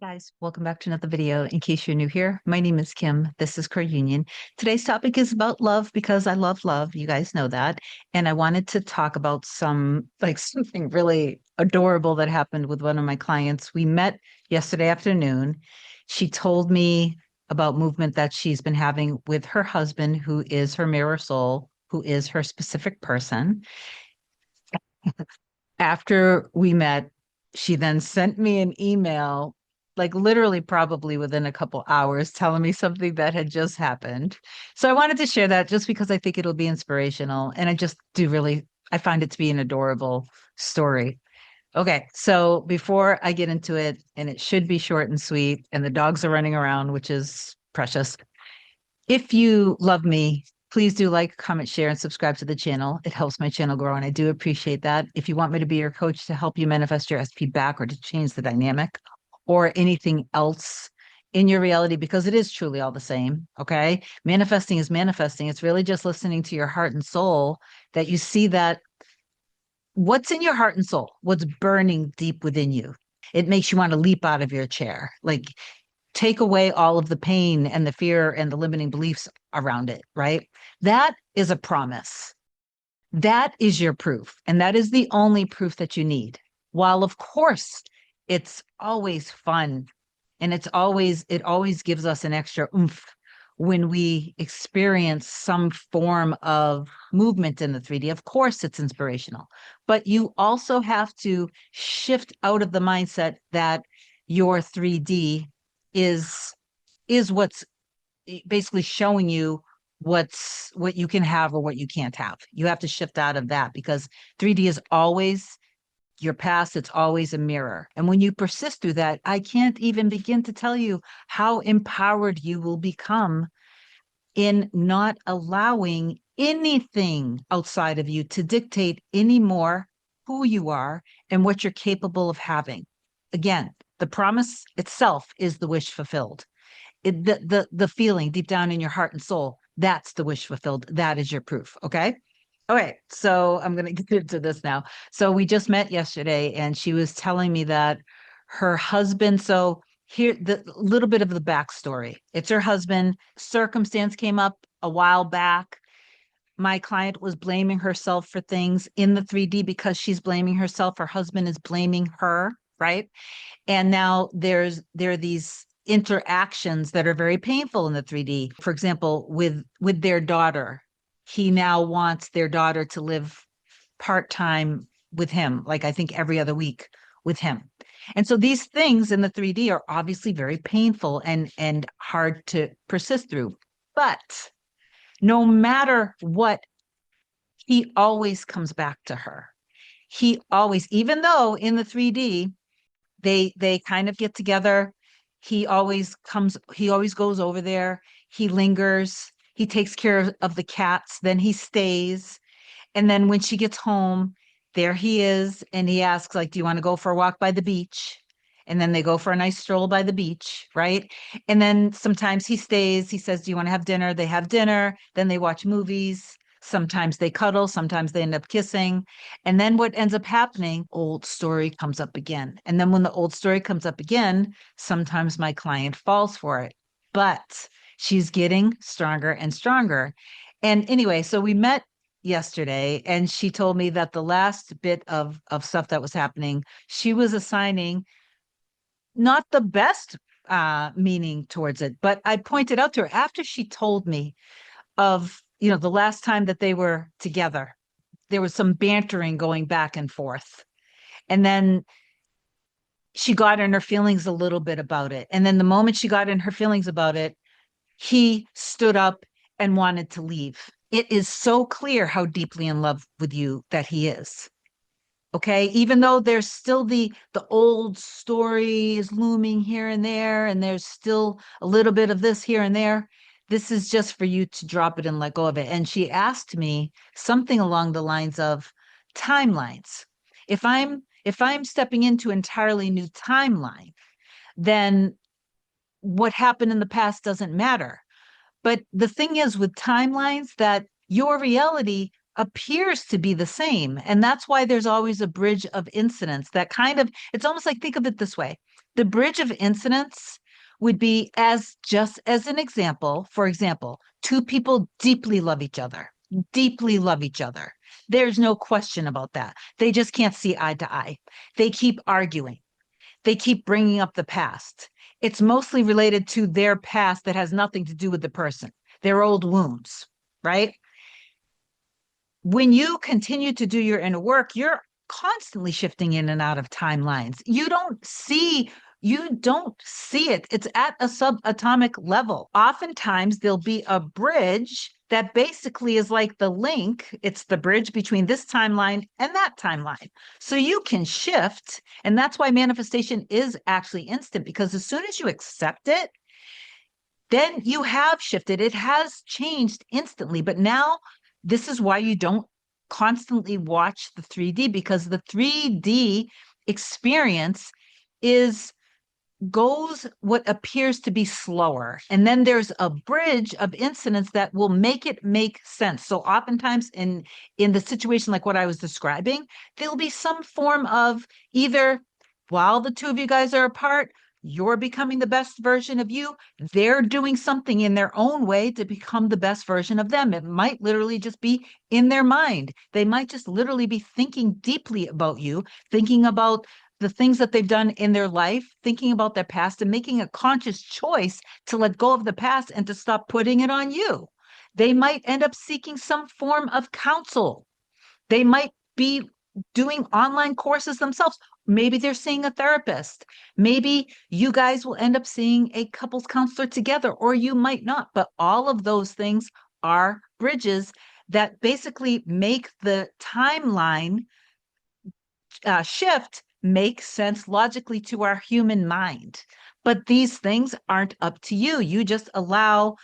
Guys, welcome back to another video. In case you're new here, my name is Kim. This is Core Union. Today's topic is about love because I love love. You guys know that. And I wanted to talk about something really adorable that happened with one of my clients. We met yesterday afternoon. She told me about movement that she's been having with her husband, who is her mirror soul, who is her specific person. After we met, she then sent me an email, like literally probably within a couple hours, telling me something that had just happened. So I wanted to share that just because I think it'll be inspirational. And I find it to be an adorable story. Okay, so before I get into it, and it should be short and sweet, and the dogs are running around, which is precious. If you love me, please do like, comment, share, and subscribe to the channel. It helps my channel grow, and I do appreciate that. If you want me to be your coach to help you manifest your SP back or to change the dynamic or anything else in your reality, because it is truly all the same, okay? Manifesting is manifesting. It's really just listening to your heart and soul that you see that what's in your heart and soul, what's burning deep within you. It makes you want to leap out of your chair. Like, take away all of the pain and the fear and the limiting beliefs around it, right? That is a promise. That is your proof. And that is the only proof that you need. While, of course, it's always fun and it always gives us an extra oomph when we experience some form of movement in the 3D. Of course, it's inspirational, but you also have to shift out of the mindset that your 3D is what's basically showing you what you can have or what you can't have. You have to shift out of that because 3D is always your past. It's always a mirror. And when you persist through that, I can't even begin to tell you how empowered you will become in not allowing anything outside of you to dictate anymore who you are and what you're capable of having. Again, the promise itself is the wish fulfilled. The feeling deep down in your heart and soul, that's the wish fulfilled. That is your proof. Okay. Okay. So I'm going to get into this now. So we just met yesterday and she was telling me that her husband, so here, the little bit of the backstory. It's her husband. Circumstance came up a while back. My client was blaming herself for things in the 3D because she's blaming herself. Her husband is blaming her, right? And now there are these interactions that are very painful in the 3D. For example, with their daughter, he now wants their daughter to live part-time with him, like I think every other week with him. And so these things in the 3D are obviously very painful and hard to persist through. But no matter what, he always comes back to her. He always, even though in the 3D, they kind of get together. He always goes over there. He lingers. He takes care of the cats. Then he stays. And then when she gets home, there he is. And he asks, like, do you want to go for a walk by the beach? And then they go for a nice stroll by the beach, right? And then sometimes he stays. He says, do you want to have dinner? They have dinner. Then they watch movies. Sometimes they cuddle. Sometimes they end up kissing. And then what ends up happening, old story comes up again. And then when the old story comes up again, sometimes my client falls for it. But she's getting stronger and stronger. And anyway, so we met yesterday and she told me that the last bit of stuff that was happening, she was assigning not the best meaning towards it. But I pointed out to her after she told me of, the last time that they were together, there was some bantering going back and forth. And then she got in her feelings a little bit about it. And then the moment she got in her feelings about it, he stood up and wanted to leave. It is so clear how deeply in love with you that he is. Okay, even though there's still the old story is looming here and there, and there's still a little bit of this here and there, this is just for you to drop it and let go of it. And she asked me something along the lines of timelines. If I'm stepping into entirely new timeline, then what happened in the past doesn't matter. But the thing is with timelines that your reality appears to be the same. And that's why there's always a bridge of incidents that kind of, it's almost like, think of it this way. The bridge of incidents would be just as an example. For example, two people deeply love each other, deeply love each other. There's no question about that. They just can't see eye to eye. They keep arguing. They keep bringing up the past. It's mostly related to their past that has nothing to do with the person, their old wounds, right? When you continue to do your inner work, you're constantly shifting in and out of timelines. You don't see it. It's at a subatomic level. Oftentimes there'll be a bridge that basically is like the link. It's the bridge between this timeline and that timeline. So you can shift. And that's why manifestation is actually instant, because as soon as you accept it, then you have shifted. It has changed instantly. But now this is why you don't constantly watch the 3D, because the 3D experience goes what appears to be slower. And then there's a bridge of incidents that will make it make sense. So oftentimes in the situation like what I was describing, there'll be some form of either while the two of you guys are apart, you're becoming the best version of you. They're doing something in their own way to become the best version of them. It might literally just be in their mind. They might just literally be thinking deeply about you, thinking about the things that they've done in their life, thinking about their past and making a conscious choice to let go of the past and to stop putting it on you. They might end up seeking some form of counsel. They might be doing online courses themselves. Maybe they're seeing a therapist. Maybe you guys will end up seeing a couples counselor together, or you might not. But all of those things are bridges that basically make the timeline shift make sense logically to our human mind. But these things aren't up to you. You just allow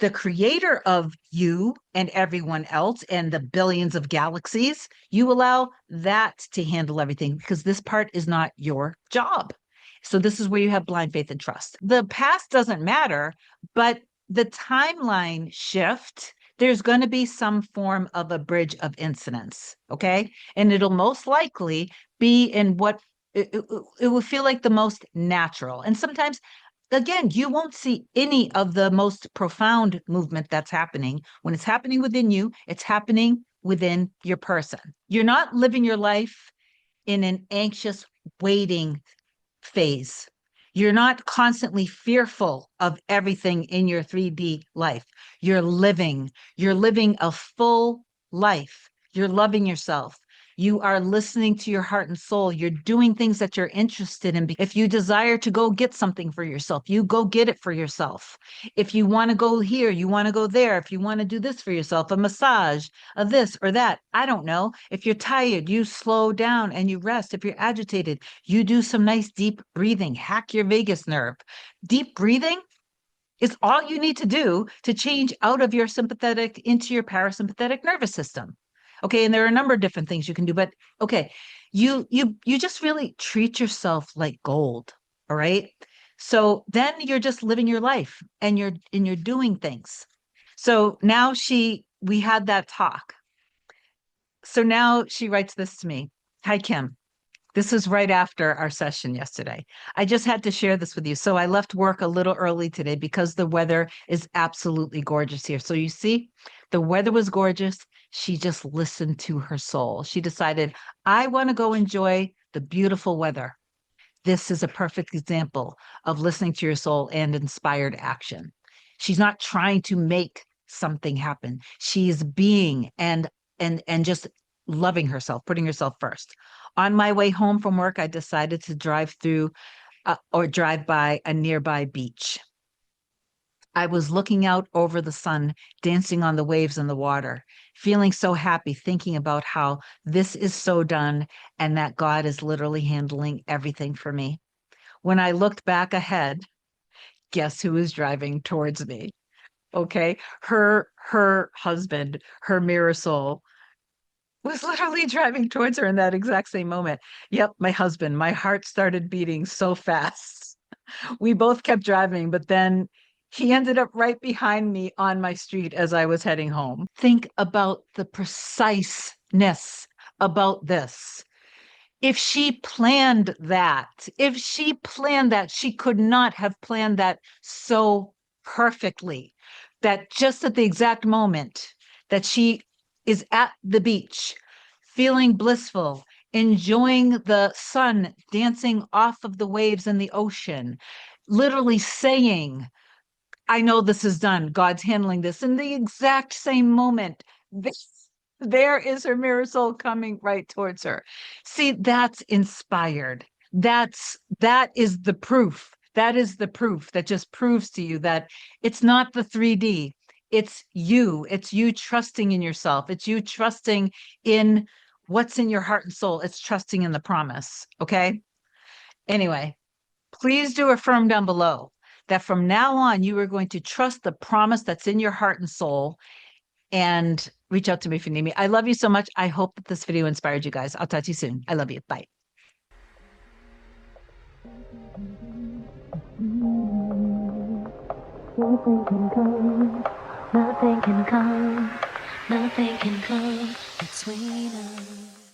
the creator of you and everyone else and the billions of galaxies, you allow that to handle everything, because this part is not your job. So this is where you have blind faith and trust. The past doesn't matter, but the timeline shift, there's going to be some form of a bridge of incidents, okay? And it'll most likely be in what it will feel like the most natural. And sometimes, again, you won't see any of the most profound movement that's happening. When it's happening within you, it's happening within your person. You're not living your life in an anxious waiting phase. You're not constantly fearful of everything in your 3D life. You're living a full life. You're loving yourself. You are listening to your heart and soul. You're doing things that you're interested in. If you desire to go get something for yourself, you go get it for yourself. If you want to go here, you want to go there. If you want to do this for yourself, a massage, a this or that, I don't know. If you're tired, you slow down and you rest. If you're agitated, you do some nice deep breathing, hack your vagus nerve. Deep breathing is all you need to do to change out of your sympathetic into your parasympathetic nervous system. Okay, and there are a number of different things you can do, but okay, you just really treat yourself like gold. All right. So then you're just living your life and you're doing things. So now we had that talk. So now she writes this to me. Hi, Kim. This is right after our session yesterday. I just had to share this with you. So I left work a little early today because the weather is absolutely gorgeous here. So you see, the weather was gorgeous. She just listened to her soul. She decided, I want to go enjoy the beautiful weather. This is a perfect example of listening to your soul and inspired action. She's not trying to make something happen. She's being and just loving herself, putting herself first. On my way home from work, I decided to drive through or drive by a nearby beach. I was looking out over the sun, dancing on the waves and the water, feeling so happy, thinking about how this is so done and that God is literally handling everything for me. When I looked back ahead, guess who was driving towards me? Okay, her husband, her mirror soul, was literally driving towards her in that exact same moment. Yep, my husband. My heart started beating so fast. We both kept driving, but then he ended up right behind me on my street as I was heading home. Think about the preciseness about this. If she planned that, she could not have planned that so perfectly that just at the exact moment that she is at the beach, feeling blissful, enjoying the sun dancing off of the waves in the ocean, literally saying, I know this is done. God's handling this. In the exact same moment, there is her mirror soul coming right towards her. See, that's inspired. That is the proof. That is the proof that just proves to you that it's not the 3D. It's you. It's you trusting in yourself. It's you trusting in what's in your heart and soul. It's trusting in the promise. Okay. Anyway, please do affirm down below that from now on, you are going to trust the promise that's in your heart and soul, and reach out to me if you need me. I love you so much. I hope that this video inspired you guys. I'll talk to you soon. I love you. Bye. Nothing can come, nothing can come, nothing can come between us.